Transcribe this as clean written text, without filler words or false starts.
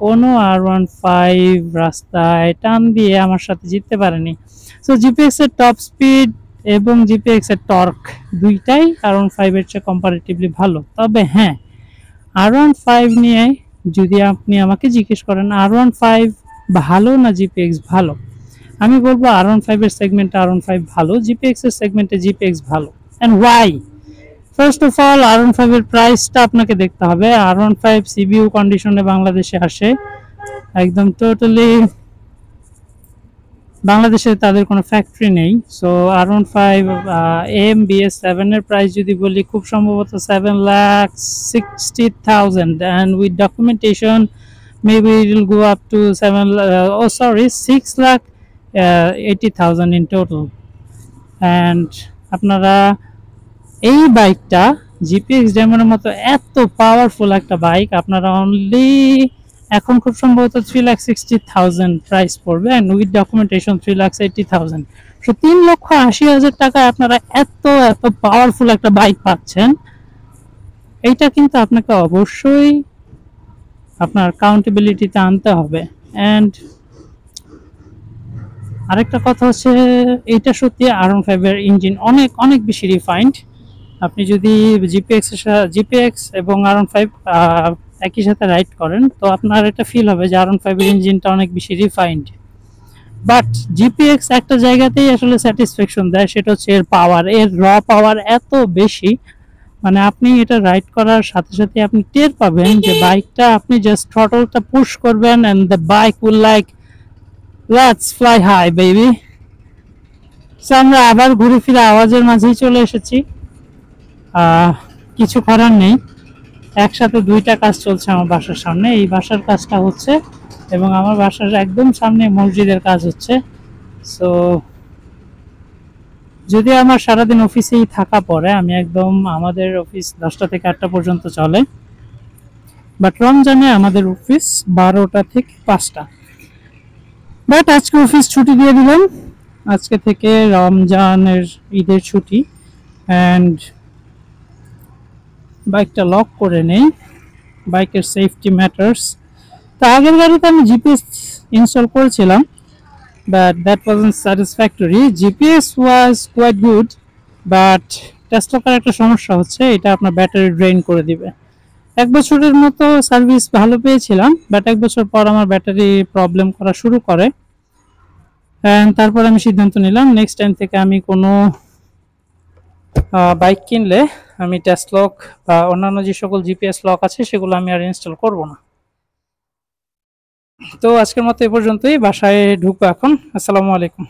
কোনো R15 রাস্তায় টান দিয়ে আমার সাথে জিততে পারেনি। সো জিপিএক্স এর টপ স্পিড এবং জিপিএক্স এর টর্ক দুইটাই R15 এর চেয়ে কম্পারেটিভলি ভালো। তবে হ্যাঁ, R15 নিয়ে যদি আপনি আমাকে জিজ্ঞেস করেন R15 ভালো না জিপিএক্স ভালো, আমি বলবো R15 এর সেগমেন্টে R15 ভালো, জিপিএক্স এর সেগমেন্টে জিপিএক্স ভালো। And why? First of all R15 এর প্রাইসটা আপনাকে দেখতে হবে। R15 সিবিইউ কন্ডিশনে বাংলাদেশে আসে, একদম টোটালি বাংলাদেশে তাদের কোনো ফ্যাক্টরি নেই। সো R15 AMBS7 এর প্রাইস যদি বলি, খুব সম্ভবত 7,60,000 and with documentation maybe it will go up to 6,80,000 in total. and আপনারা এই বাইকটা জিপিএক্স ডেমনের মতো এত পাওয়ারফুল একটা বাইক আপনারা অনলি এখন খুব সম্ভবত 3,60,000 প্রাইস পড়বে, অ্যান্ড উইথ ডকুমেন্টেশন 3,80,000। সো 3,80,000 টাকায় আপনারা এত এত পাওয়ারফুল একটা বাইক পাচ্ছেন। এইটা কিন্তু আপনাকে অবশ্যই আপনার কাউন্টেবিলিটিতে আনতে হবে। অ্যান্ড আরেকটা কথা হচ্ছে, এইটা সত্যি R15 এর ইঞ্জিন অনেক অনেক বেশি রিফাইন্ড। আপনি যদি জিপিএক্স এবং R15 একই সাথে রাইড করেন তো আপনার এটা ফিল হবে যে R15 এর ইঞ্জিনটা অনেক বেশি রিফাইন্ড। বাট জিপিএক্স একটা জায়গাতেই আসলে স্যাটিসফ্যাকশন দেয়, সেটা হচ্ছে এর পাওয়ার। এর র পাওয়ার এত বেশি, মানে আপনি এটা রাইড করার সাথে সাথে আপনি টের পাবেন যে বাইকটা আপনি জাস্ট থ্রটলটা পুশ করবেন and the bike will like let's fly high baby. So আমরা আবার ঘুরে ফিরে আওয়াজের মাঝেই চলে এসেছি। কিছু করার নেই, একসাথে দুইটা কাজ চলছে আমার বাসার সামনে। এই বাসার কাজটা হচ্ছে এবং আমার বাসার একদম সামনে মসজিদের কাজ হচ্ছে। সো যদি আমার সারাদিন অফিসেই থাকা পড়ে, আমি একদম, আমাদের অফিস 10টা থেকে 8টা পর্যন্ত চলে, বাট রমজানে আমাদের অফিস 12টা থেকে 5টা। বাট আজকে অফিস ছুটি দিয়ে দিলাম, আজকে থেকে রমজানের ঈদের ছুটি। অ্যান্ড বাইকটা লক করে নেই, বাইকের সেফটি ম্যাটার্স। তো আগের গাড়িতে আমি জিপিএস ইনস্টল করেছিলাম, but that wasn't satisfactory. GPS was quite good, but test লকের একটা সমস্যা হচ্ছে, এটা আপনার ব্যাটারি ড্রেন করে দিবে। 1 বছরের মতো সার্ভিস ভালো পেয়েছিলাম, বাট 1 বছর পর আমার ব্যাটারি প্রবলেম করা শুরু করে। তারপর আমি সিদ্ধান্ত নিলাম নেক্সট টাইম থেকে আমি কোনো বাইক কিনলে আমি টেস্ট লক বা অন্যান্য যে সকল জিপিএস লক আছে সেগুলো আমি আর ইনস্টল করব না। তো আজকের মতো এ পর্যন্তই, বাসায় ঢুকবো এখন। আসসালামু আলাইকুম।